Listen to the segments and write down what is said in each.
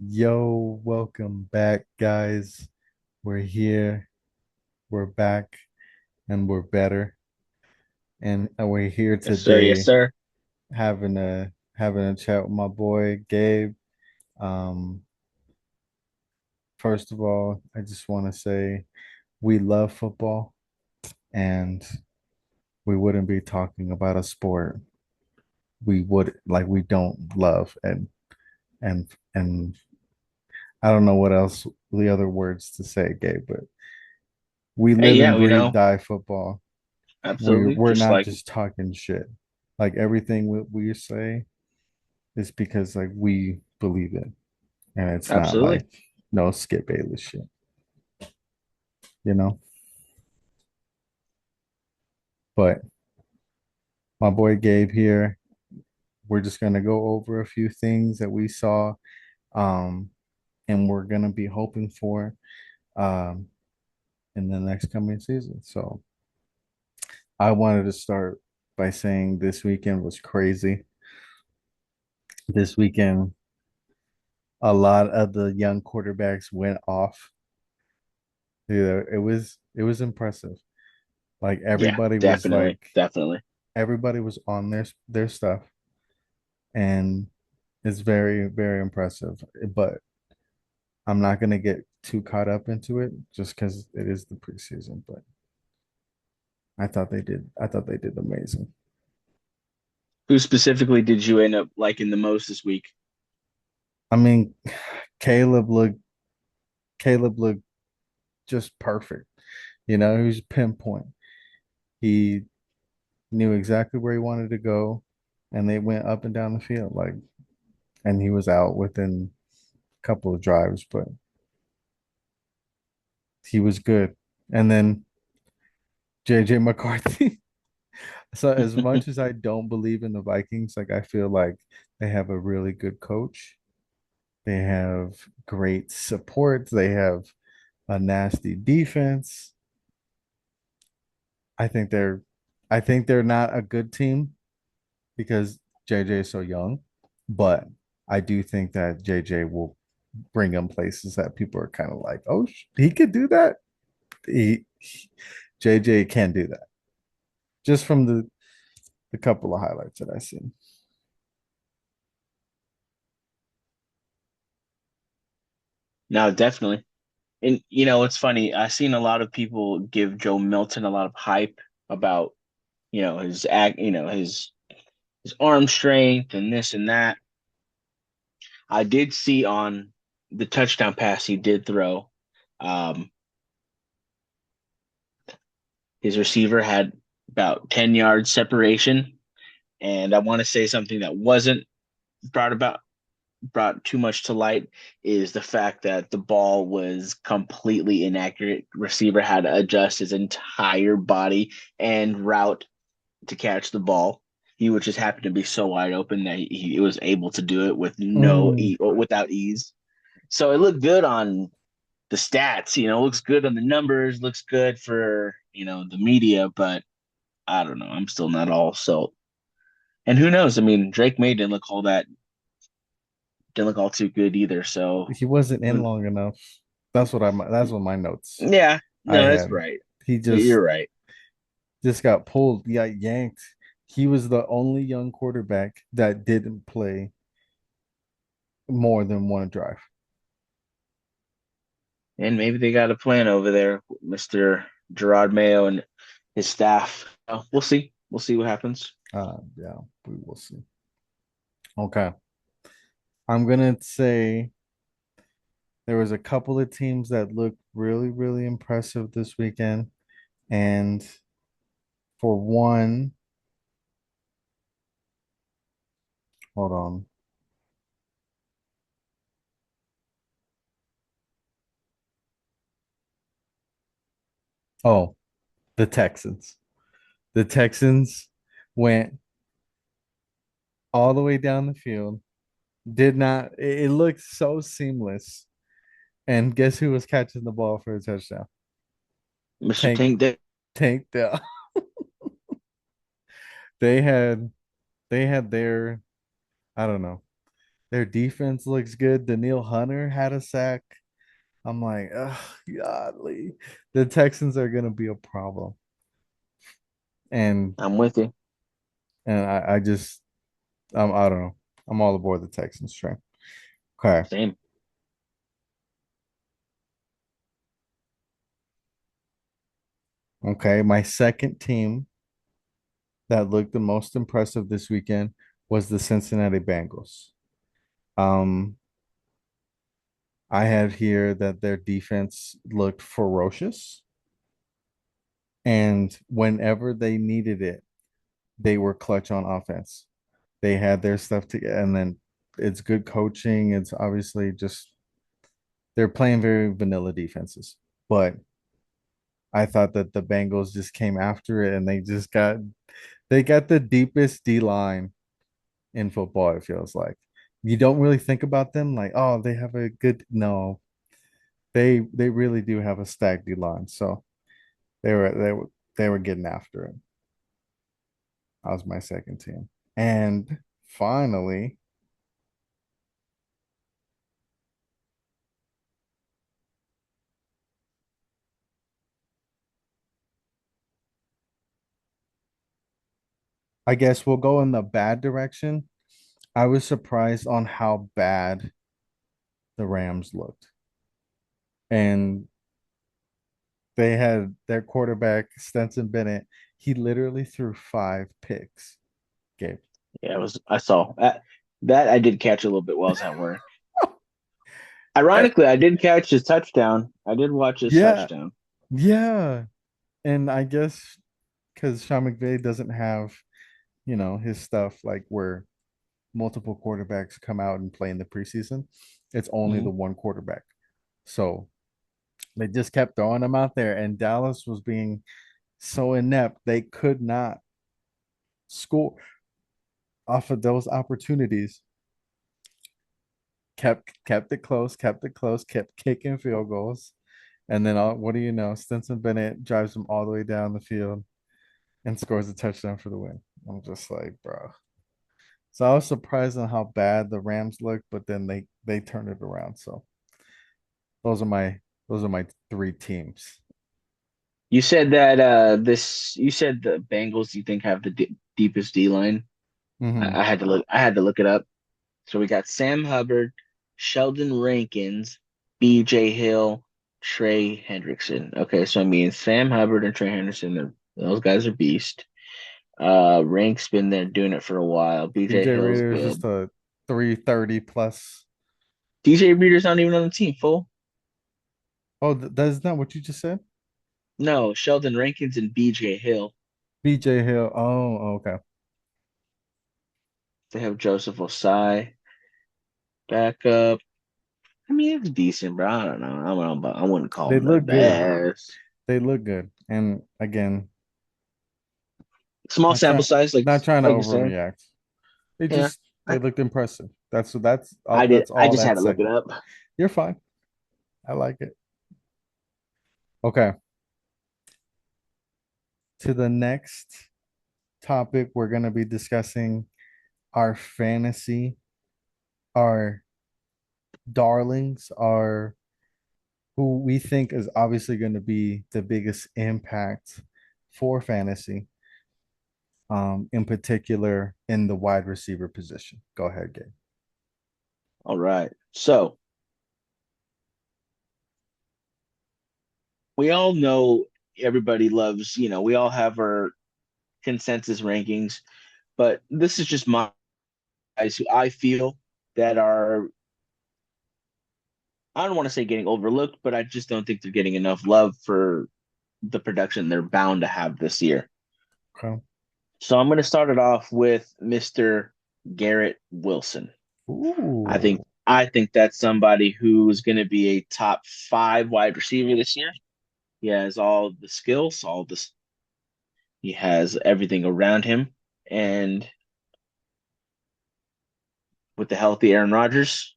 Yo, welcome back, guys. We're here, we're back, and we're better. And we're here Yes, sir. Yes, today sir. having a chat with my boy Gabe. Um, First of all, I just want to say we love football, and we wouldn't be talking about a sport we don't love, and I don't know what else the other words to say, Gabe, but we Hey, live yeah, and we breathe know. die football. We're Absolutely. we're Just not like, just talking shit. Like everything we say is because like we believe it, and it's not absolutely. like no Skip Bayless shit, you know. But my boy Gabe here, we're just gonna go over a few things that we saw, um, and we're gonna be hoping for, um, in the next coming season. So I wanted to start by saying this weekend was crazy. This weekend, a lot of the young quarterbacks went off. Yeah, it was impressive. Like Yeah, like definitely. Definitely. everybody was on their stuff, and it's very very impressive. But I'm not gonna get too caught up into it just because it is the preseason. But I thought they did amazing. Who specifically did you end up liking the most this week? I mean, Caleb looked Caleb looked just perfect. He was pinpoint. He knew exactly where he wanted to go, and they went up and down the field and he was out within a couple of drives, but he was good. And then JJ McCarthy. So as much as I don't believe in the Vikings, like I feel like they have a really good coach. They have great support. They have a nasty defense. I think they're I think they're not a good team because JJ is so young, but I do think that JJ will bring them places that people are kind of like, oh, he could do that. JJ can do that just from the couple of highlights that I seen. No, definitely. And it's funny. I've seen a lot of people give Joe Milton a lot of hype about, his act, his arm strength and this and that. I did see on the touchdown pass he did throw, um, his receiver had about 10 yards separation. And I want to say something that wasn't brought about brought too much to light is the fact that the ball was completely inaccurate. Receiver had to adjust his entire body and route to catch the ball. He would just happen to be so wide open that he was able to do it with Mm, without ease. So it looked good on the stats, looks good on the numbers, looks good for, the media, but I don't know. I'm still not all so. And who knows? I mean, Drake May didn't look all too good either. So, he wasn't in long enough. That's what my notes yeah, I no, that's had. right. He You're right. just got pulled, he got yanked. He was the only young quarterback that didn't play more than one drive. And maybe they got a plan over there, Mr. Gerard Mayo and his staff. We'll see. We'll see what happens. Yeah, we will see. Okay. I'm gonna say there was a couple of teams that looked really, really impressive this weekend. And for one, hold on. Oh, the Texans. The Texans went all the way down the field. Did not, it looked so seamless. And guess who was catching the ball for a touchdown? Mr. Tank Tank Day. Tank Dell. They had they had their I don't know. Their defense looks good. Daniil Hunter had a sack. I'm like, oh, godly. The Texans are gonna be a problem. And I'm with you. I just I don't know. I'm all aboard the Texans train. Okay. Same. Okay. My second team that looked the most impressive this weekend was the Cincinnati Bengals. Um, I had here that their defense looked ferocious, and whenever they needed it, they were clutch on offense. They had their stuff together, and then it's good coaching. It's obviously just they're playing very vanilla defenses, but I thought that the Bengals just came after it, and they got the deepest D line in football. It feels like you don't really think about them like, oh, they have a good no. They really do have a stacked D line. So they were getting after it. That was my second team. And finally, I guess we'll go in the bad direction. I was surprised on how bad the Rams looked. And they had their quarterback, Stenson Bennett. He literally threw 5 picks, Gabe. Yeah, it was. I saw that. That I did catch a little bit while I was at work. Ironically, I did catch his touchdown. I did watch his Yeah, touchdown. yeah. And I guess because Sean McVay doesn't have, his stuff like where multiple quarterbacks come out and play in the preseason, it's only the Mhm. one quarterback. So they just kept throwing him out there, and Dallas was being so inept, they could not score off of those opportunities. Kept it close, kept kicking field goals. And then what do you know? Stinson Bennett drives them all the way down the field and scores a touchdown for the win. I'm just like, bro. So I was surprised on how bad the Rams looked, but then they turned it around. So those are my those are my 3 teams. You said that you said the Bengals you think have the deepest D line. Hmm. I had to look. I had to look it up. So we got Sam Hubbard, Sheldon Rankins, B.J. Hill, Trey Hendrickson. Okay, so I mean Sam Hubbard and Trey Henderson. Those guys are beast. Rank's been there doing it for a while. B.J. BJ Hill's Reader is just good. a 330 plus. DJ Reader's not even on the team, fool. Oh, that's not what you just said? No, Sheldon Rankins and B.J. Hill. BJ Hill. Oh, okay. They have Joseph Osai backup. I mean, it's decent, bro. I don't know. I wouldn't call They them the look good. best. They look good. And again, Small not sample trying size, not trying to like you said. overreact. They Yeah, just they looked impressive. I did. That's I all just had that to look it segment. up. You're fine. I like it. Okay. To the next topic, we're gonna be discussing our fantasy, our darlings, our who we think is obviously going to be the biggest impact for fantasy, in particular in the wide receiver position. Go ahead, Gabe. All right. So we all know everybody loves, we all have our consensus rankings, but this is just my guys who I feel that are, I don't want to say getting overlooked, but I just don't think they're getting enough love for the production they're bound to have this year. Okay. So I'm going to start it off with Mr. Garrett Wilson. Ooh. I think that's somebody who's going to be a top 5 wide receiver this year. He has all the skills, all this. He has everything around him, and with the healthy Aaron Rodgers,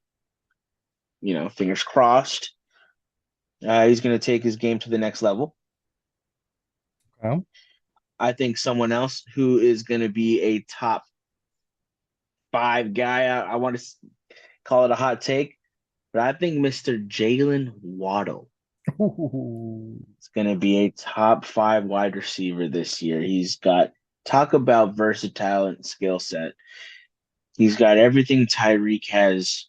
fingers crossed, he's going to take his game to the next level. Okay. I think someone else who is going to be a top 5 guy. I want to. call it a hot take, but I think Mr. Jalen Waddle Ooh. is going to be a top five wide receiver this year. He's got talk about versatile and skill set. He's got everything Tyreek has.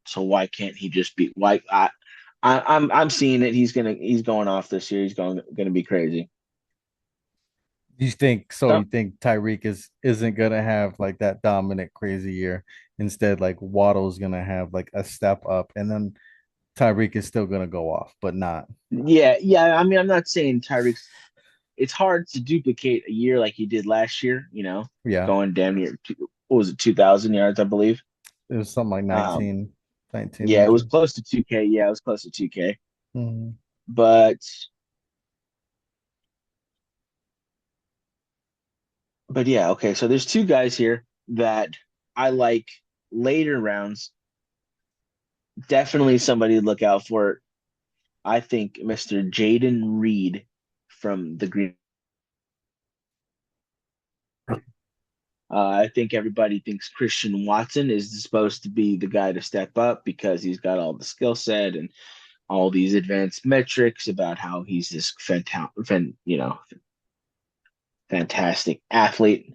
So why can't he just be? I'm seeing it. He's going off this year. He's gonna be crazy. You think so? So You think Tyreek isn't gonna have like that dominant crazy year? Instead, like Waddle's gonna have like a step up, and then Tyreek is still gonna go off, but not. yeah, yeah. I mean, I'm not saying Tyreek's. It's hard to duplicate a year like he did last year. Yeah, Going damn near what was it, 2,000 yards, I believe. it was something like Um, 19 yeah, it was rushes. close to 2K. Yeah, it was close to 2K. Mhm. But yeah, okay. So there's two guys here that I like later rounds. Definitely somebody to look out for. I think Mr. Jaden Reed from the Green. I think everybody thinks Christian Watson is supposed to be the guy to step up because he's got all the skill set and all these advanced metrics about how he's this fantastic athlete.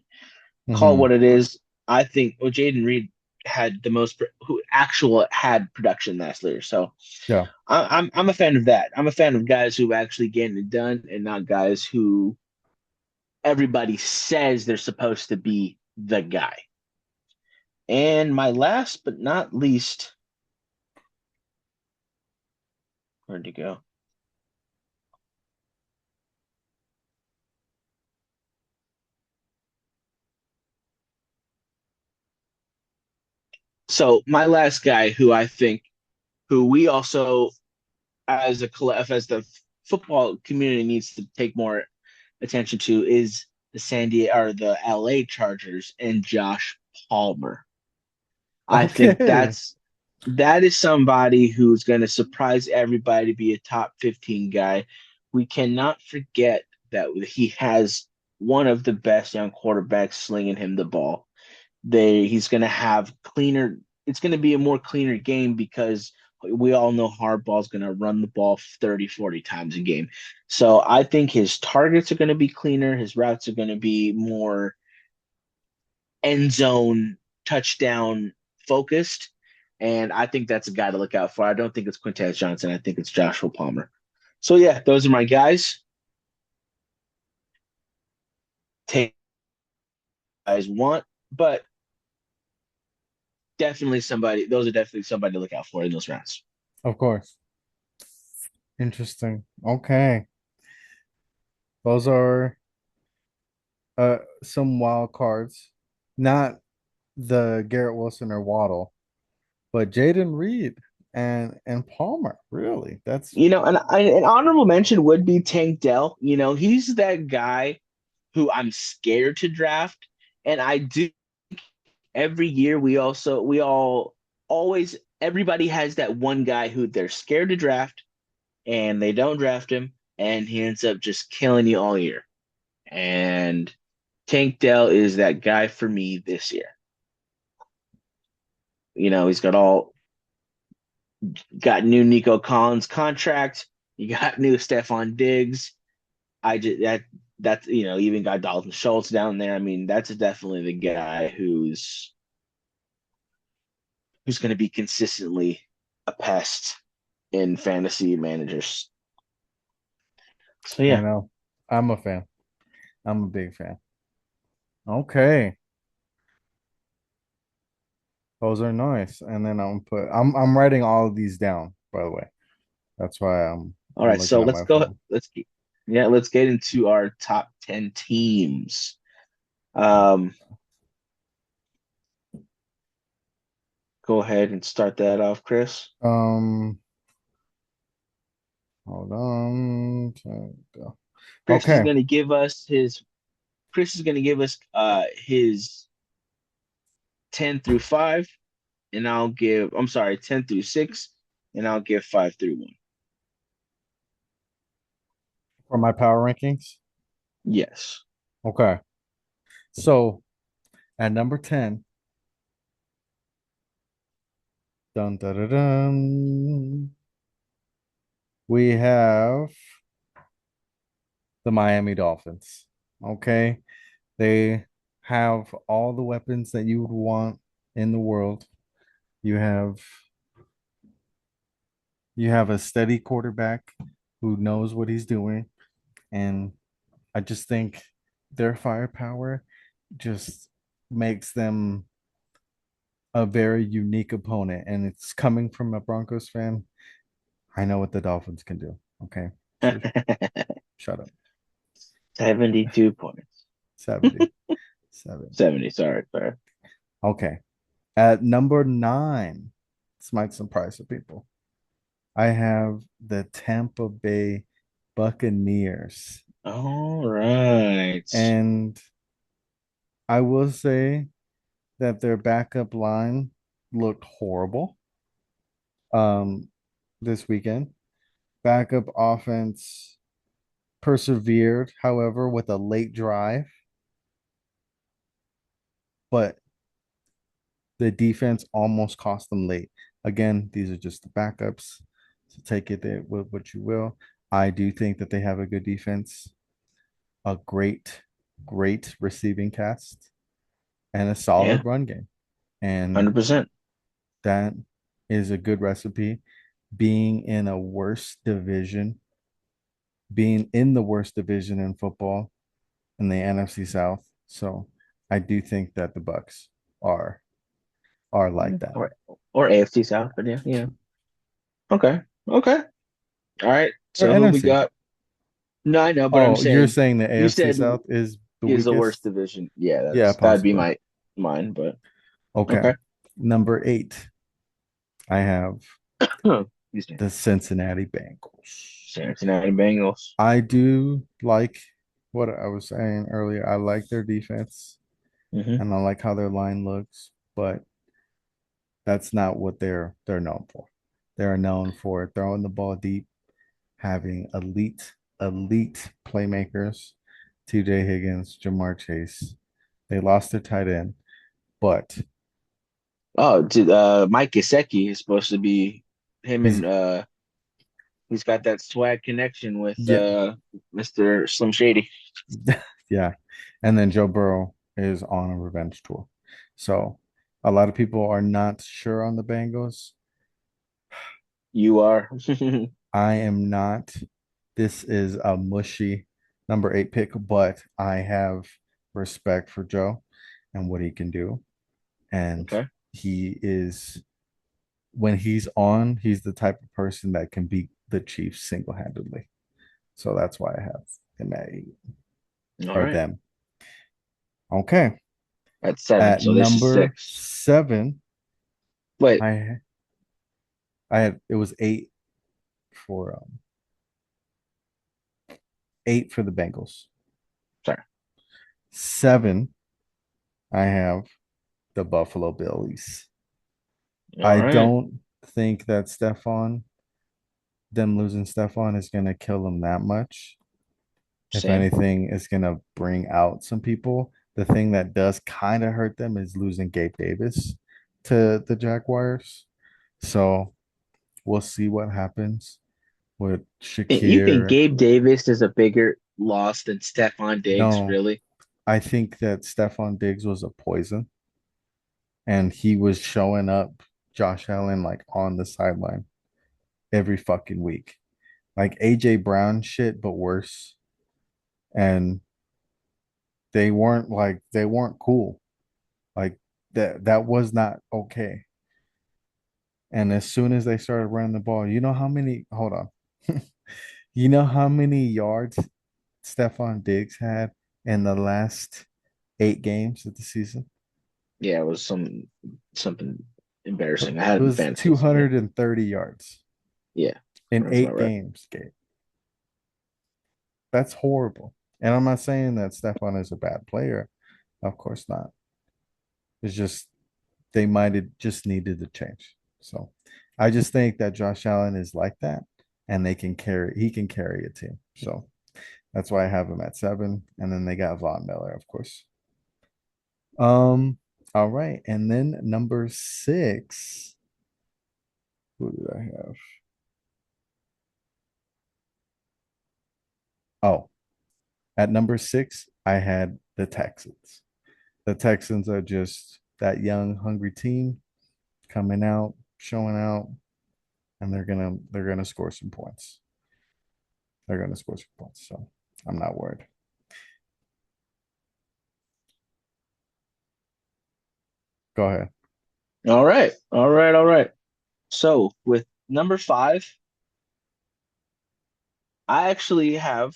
Call Mhm. what it is. I think Jaden Reed had the most who actual had production last year. So Yeah, I'm a fan of that. I'm a fan of guys who actually getting it done and not guys who everybody says they're supposed to be the guy. And my last but not least, where'd you go? So my last guy, who we also as as the football community needs to take more attention to, is the San Diego or the LA Chargers and Josh Palmer. I think okay. that is somebody who's going to surprise everybody to be a top 15 guy. We cannot forget that he has one of the best young quarterbacks slinging him the ball. He's going to have cleaner. It's going to be a more cleaner game because we all know Hardball's going to run the ball 30, 40 times a game. So I think his targets are going to be cleaner. His routes are going to be more end zone touchdown focused. And I think that's a guy to look out for. I don't think it's Quintez Johnson. I think it's Joshua Palmer. So yeah, those are my guys. Take guys want, but definitely somebody. Those are definitely somebody to look out for in those rounds. Of course. Interesting. Okay. Those are some wild cards. Not the Garrett Wilson or Waddle, but Jaden Reed and Palmer. Really? That's And an honorable mention would be Tank Dell. He's that guy who I'm scared to draft, and I do every year we all always everybody has that one guy who they're scared to draft and they don't draft him and he ends up just killing you all year. And Tank Dell is that guy for me this year. He's got new Nico Collins contract. You got new Stephon Diggs. I just that's even got Dalton Schultz down there. I mean, that's definitely the guy who's going to be consistently a pest in fantasy managers. So I yeah. know. I'm a fan. I'm a big fan. Okay. Those are nice. And then I'm writing all of these down, by the way. That's why All I'm right, looking so at let's my go. phone. Let's get into our top 10 teams. Um, Go ahead and start that off, Chris. Um, hold on. Go. Chris is Okay. going to give us his Chris is going to give us his 10 through 5 and I'm sorry, 10 through 6 and I'll give 5 through 1. For my power rankings. Yes. Okay. So at number 10, Dun, dun, dun, dun. We have the Miami Dolphins. Okay. They have all the weapons that you would want in the world. You have you have a steady quarterback who knows what he's doing. And I just think their firepower just makes them a very unique opponent. And it's coming from a Broncos fan. I know what the Dolphins can do. Okay. So shut up. 72 points. 70. 7. 70, sorry, sorry. Okay. At number 9, this might surprise some people. I have the Tampa Bay Buccaneers. All right. And I will say that their backup line looked horrible this weekend. Backup offense persevered, however, with a late drive, but the defense almost cost them late. Again, these are just the backups, so take it there with what you will. I do think that they have a good defense, a great receiving cast, and a Yeah, solid run game. And 100%. that is a good recipe. Being in a worse division, being in the worst division in football in the NFC South. So I do think that the Bucks are are like that. Or AFC South, but yeah, yeah. Okay. Okay. All right. Or So who we NFC. got? No, I know, but I'm Oh, you're saying saying the you AFC said South is the is the worst weakest? division. Yeah, Yeah, that'd be possibly. my mine, but Okay. okay. Number 8, I have Excuse me. the Cincinnati Bengals. Cincinnati Bengals. I do like what I was saying earlier. I like their defense Hmm. and I like how their line looks, but that's not what they're known for. They're known for throwing the ball deep, having elite playmakers, TJ Higgins, Jamar Chase. They lost their tight end, but Oh, Mike Gesicki is supposed to be him he's and he's got that swag connection with yeah, Mr. Slim Shady. yeah. And then Joe Burrow is on a revenge tour. So a lot of people are not sure on the Bengals. You are. I am not. This is a mushy number 8 pick, but I have respect for Joe and what he can do. And Okay. he is, when he's on, he's the type of person that can beat the Chiefs single handedly. So that's why I have him at 8 All or right. them. Okay. That's seven. At So this is number six. 7, Wait, I had it was 8 for 8 for the Bengals. sorry. 7, I have the Buffalo Bills. All I right. don't think that them losing Stefan is going to kill them that much. If Same. anything, it's going to bring out some people. The thing that does kind of hurt them is losing Gabe Davis to the Jaguars. So we'll see what happens with You think Shakir. Gabe Davis is a bigger loss than Stephon Diggs, No, really? I think that Stefan Diggs was a poison and he was showing up Josh Allen like on the sideline every fucking week. Like AJ Brown shit, but worse. And they weren't cool. Like that was not okay. And as soon as they started running the ball, you know how many hold on. You know how many yards Stephon Diggs had in the last 8 games of the season? Yeah, it was something It embarrassing. I had it in was fantasy, so yeah. 230 yards Yeah, in that's about eight right. games, Gabe. That's horrible. And I'm not saying that Stephon is a bad player. Of course not. It's just they might have just needed to change. So I just think that Josh Allen is like that and he can carry a team. So that's why I have him at 7. And then they got Von Miller, of course. Um, all right. And then number 6, Who did I have? Oh, at number six, I had the Texans. The Texans are just that young, hungry team coming out, showing out, and they're gonna score some points. They're gonna score some points. So I'm not worried. Go ahead. All right. All right. All right. So with number five, I actually have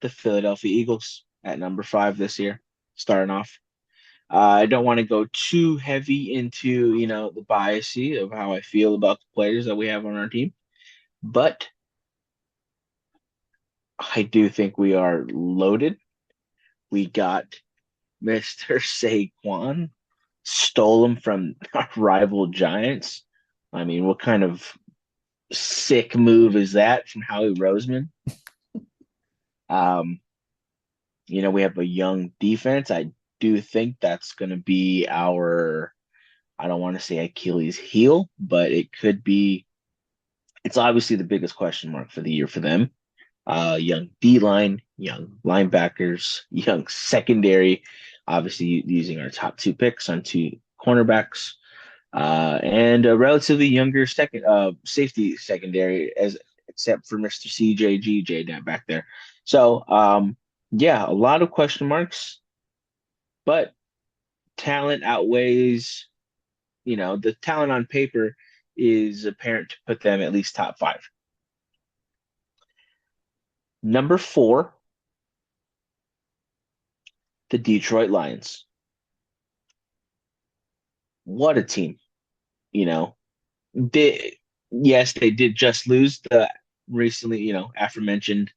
the Philadelphia Eagles at number five this year, starting off. I don't want to go too heavy into, the biasy of how I feel about the players that we have on our team, but I do think we are loaded. We got Mr. Saquon, stole him from our rival Giants. I mean, what kind of sick move is that from Howie Roseman? Um, we have a young defense. I do think that's going to be our, I don't want to say Achilles heel, but it could be. It's obviously the biggest question mark for the year for them. Young D line, young linebackers, young secondary. Obviously, using our top two picks on two cornerbacks, and a relatively younger second safety secondary, as except for Mr. CJGJ down back there. So, yeah, a lot of question marks, but talent outweighs. The talent on paper is apparent to put them at least top five. Number four, the Detroit Lions. What a team. You know, they yes, they did just lose the recently, aforementioned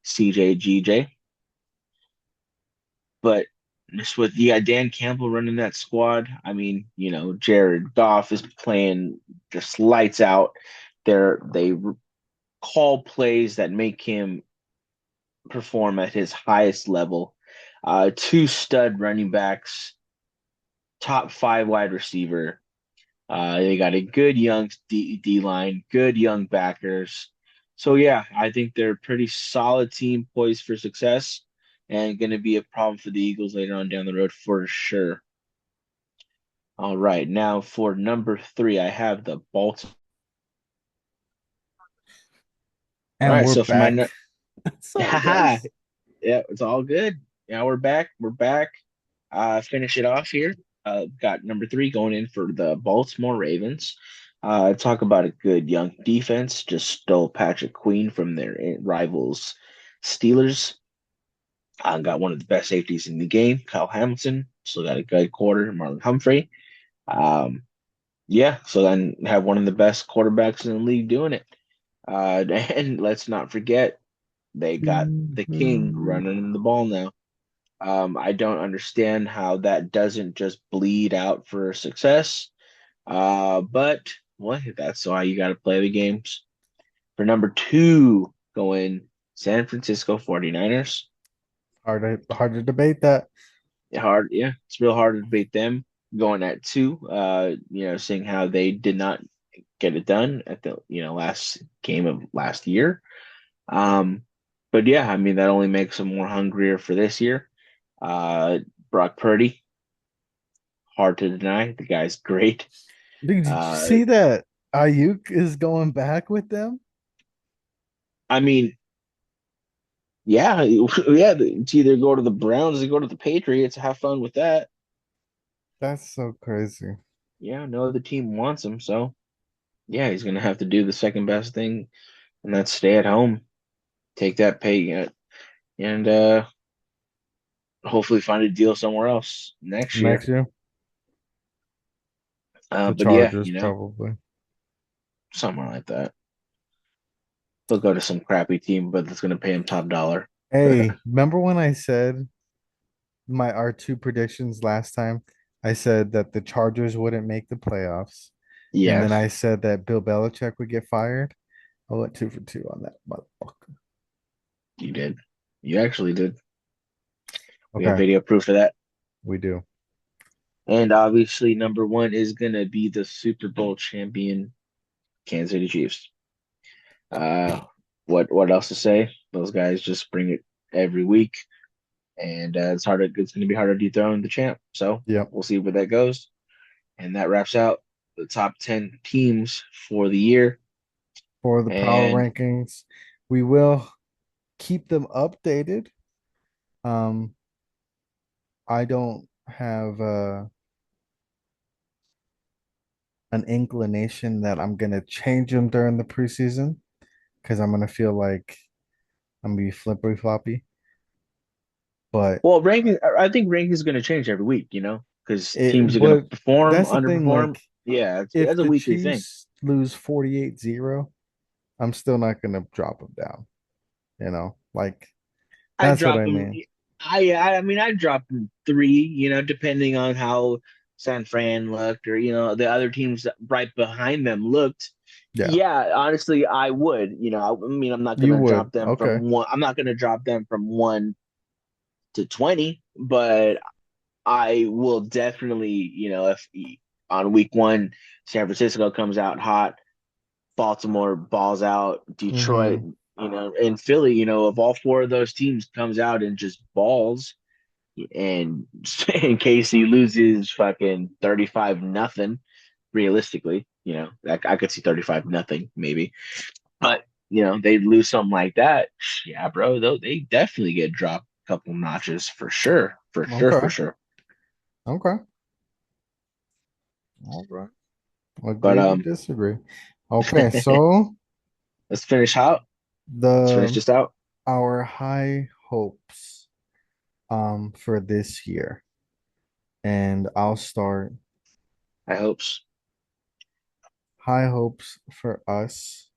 CJGJ, but just with you got Dan Campbell running that squad. I mean, Jared Goff is playing just lights out. They call plays that make him perform at his highest level. Two stud running backs, top five wide receiver. They got a good young D line, good young backers. So yeah, I think they're a pretty solid team poised for success and going to be a problem for the Eagles later on down the road for sure. All right, now for number three, I have the Baltimore. All And right, we're so for my back. Sorry, haha, guys. yeah, it's all good. Yeah, we're back. We're back. Finish it off here. Got number three going in for the Baltimore Ravens. Talk about a good young defense. Just stole Patrick Queen from their rivals, Steelers. Got one of the best safeties in the game, Kyle Hamilton. Still got a good quarter, Marlon Humphrey. Um, yeah, so then have one of the best quarterbacks in the league doing it. And let's not forget, they got the king running the ball now. I don't understand how that doesn't just bleed out for success. But well, that's why you got to play the games. For number two, going San Francisco 49ers. Hard to debate that. Hard, yeah, it's real hard to beat them. Going at two, seeing how they did not get it done at the last game of last year. Um, but yeah, I mean that only makes them more hungrier for this year. Uh, Brock Purdy, hard to deny. The guy's great. Dude, did you Uh, see that Ayuk is going back with them? I mean, yeah, yeah. It's either go to the Browns or go to the Patriots. Have fun with that. That's so crazy. Yeah, no other team wants him, so yeah, he's gonna have to do the second best thing, and that's stay at home, take that pay, and hopefully find a deal somewhere else next Next year. year, the But yeah, Chargers probably. somewhere like that. He'll go to some crappy team, but that's gonna pay him top dollar. Hey, remember when I said my our two predictions last time? I said that the Chargers wouldn't make the playoffs, and then Yes, I said that Bill Belichick would get fired. I went two for two on that motherfucker. you did. You actually did. We have Okay, video proof of that. we do. And obviously, number one is gonna be the Super Bowl champion. Kansas City Chiefs. Uh, what else to say? Those guys just bring it every week, and it's harder. It's going to be harder to dethrone the champ. So Yep. we'll see where that goes, and that wraps out the top 10 teams for the year. For the power And rankings, we will keep them updated. Um, I don't have an inclination that I'm gonna change them during the preseason because I'm gonna feel like I'm gonna be flippery floppy. But well, ranking. I think ranking is going to change every week. Because teams are going to but perform, that's the thing, underperform. like Yeah, if that's a the weekly thing. Chiefs lose 48-0, I'm still not gonna drop them down, Like I that's what drop I them. mean. I mean, I dropped them three. Depending on how San Fran looked, or the other teams right behind them looked. Yeah, Yeah, honestly, I would. I mean, I'm not you gonna would. drop them from Okay. one. I'm not gonna drop them from 1 to 20, but I will definitely, if on week one San Francisco comes out hot, Baltimore balls out, Detroit, Mm-hmm. and Philly, if all four of those teams comes out and just balls, and and KC loses fucking 35-0, realistically, I could see 35-0 maybe, but they lose something like that. Yeah, bro, they definitely get dropped a couple notches for sure, for sure, for Okay. sure. Okay. All right. But Agree to disagree. Okay, let's finish out. Let's finish the this out. our high hopes for this year. And I'll start. I hopes. High hopes for us.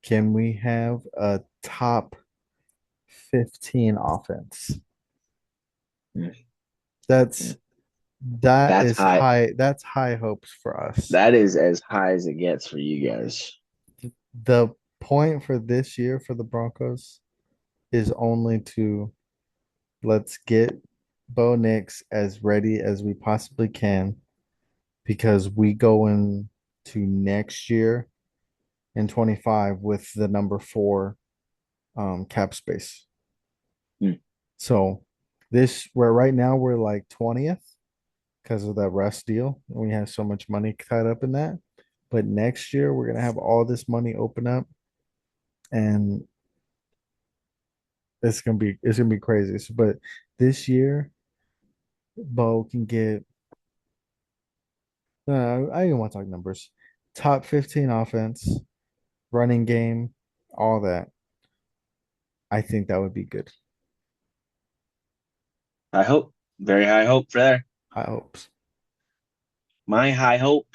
Can we have a top 15 offense? Mm, That's mm. that That's is high. high. That's high hopes for us. That is as high as it gets for you guys. The point for this year for the Broncos is only to let's get Bo Nix as ready as we possibly can because we go into next year in 25 with the number four cap space. Mm. So this where right now we're like 20th because of that rest deal. We have so much money tied up in that. But next year we're gonna have all this money open up and it's gonna be crazy. But this year, Bo can get I don't want to talk numbers. Top 15 offense, running game, all that. I think that would be good. I hope. Very high hope for there. I hope. My high hope.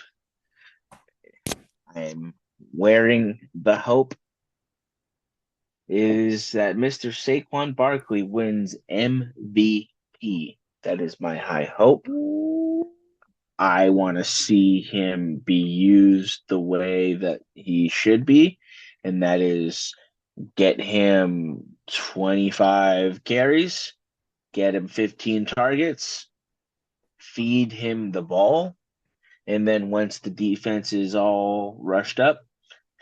I'm wearing the hope is that Mr. Saquon Barkley wins MVP. That is my high hope. I want to see him be used the way that he should be, and that is get him 25 carries, get him 15 targets, feed him the ball, and then once the defense is all rushed up,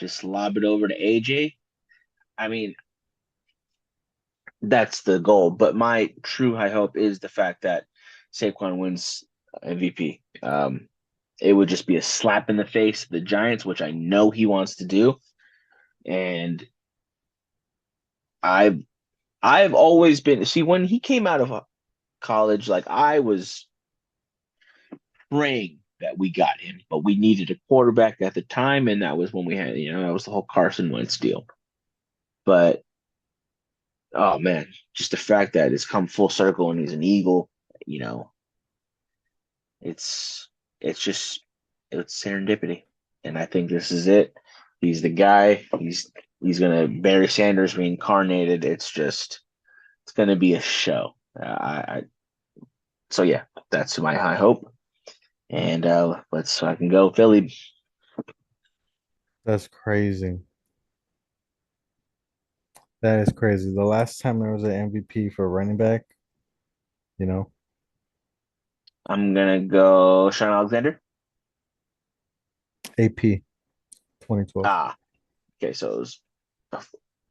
just lob it over to AJ. I mean, that's the goal. But my true high hope is the fact that Saquon wins MVP. It would just be a slap in the face to the Giants, which I know he wants to do. And I've I've always been see when he came out of college, like I was praying that we got him, but we needed a quarterback at the time, and that was when we had, that was the whole Carson Wentz deal. But oh man, just the fact that it's come full circle and he's an Eagle, you know, it's it's just it's serendipity, and I think this is it. He's the guy. He's gonna Barry Sanders reincarnated. It's gonna be a show. So yeah, that's my high hope. And let's so I can go Philly. That's crazy. That is crazy. The last time there was an MVP for running back, you know, I'm gonna go Sean Alexander. AP 2012. Ah, okay, so it was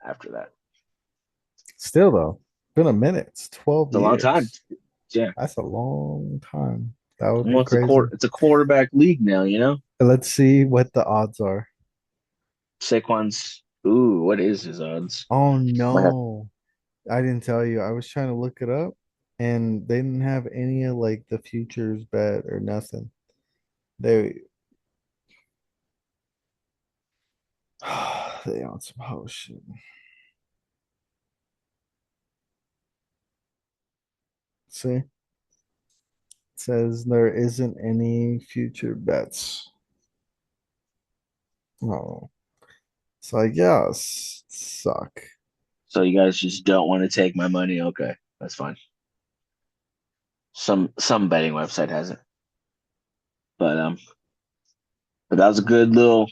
after that. Still though, been a minute. It's 12 It's a long time. years. Yeah, That's a long time. That would be almost a crazy. quarter. It's a quarterback league now. Let's see what the odds are. Saquon's. Ooh, what is his odds? Oh Might have, no. I didn't tell you. I was trying to look it up and they didn't have any of like the futures bet or nothing. They they on some house shit. See, it says there isn't any future bets. Oh, it's like yes, suck. so you guys just don't want to take my money. Okay, that's fine. Some betting website has it, but but that was a good little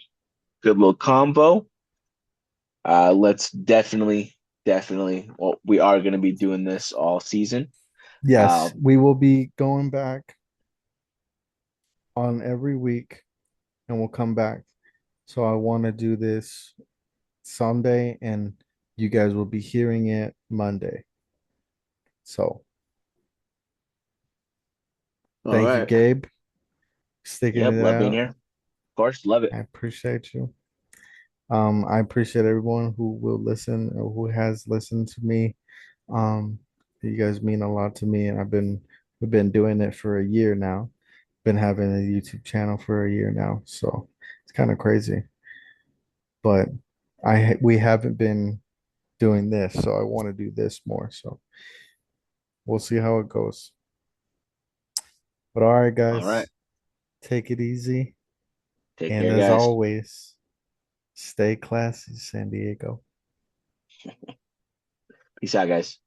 combo. Let's definitely. Well, we are going to be doing this all season. Uh, Yes, we will be going back on every week and we'll come back. So I want to do this Sunday and you guys will be hearing it Monday. So all thank you, right. Gabe, sticking Yep, it love being out. here. Of course, love it. I appreciate you. I appreciate everyone who will listen or who has listened to me. Um, you guys mean a lot to me, and we've been doing it for a year now. Been having a YouTube channel for a year now, so it's kind of crazy. But we haven't been doing this, so I want to do this more. So we'll see how it goes. But all right, All right. guys, take it easy, Take and care, as guys. always, stay classy, San Diego. Peace out, guys.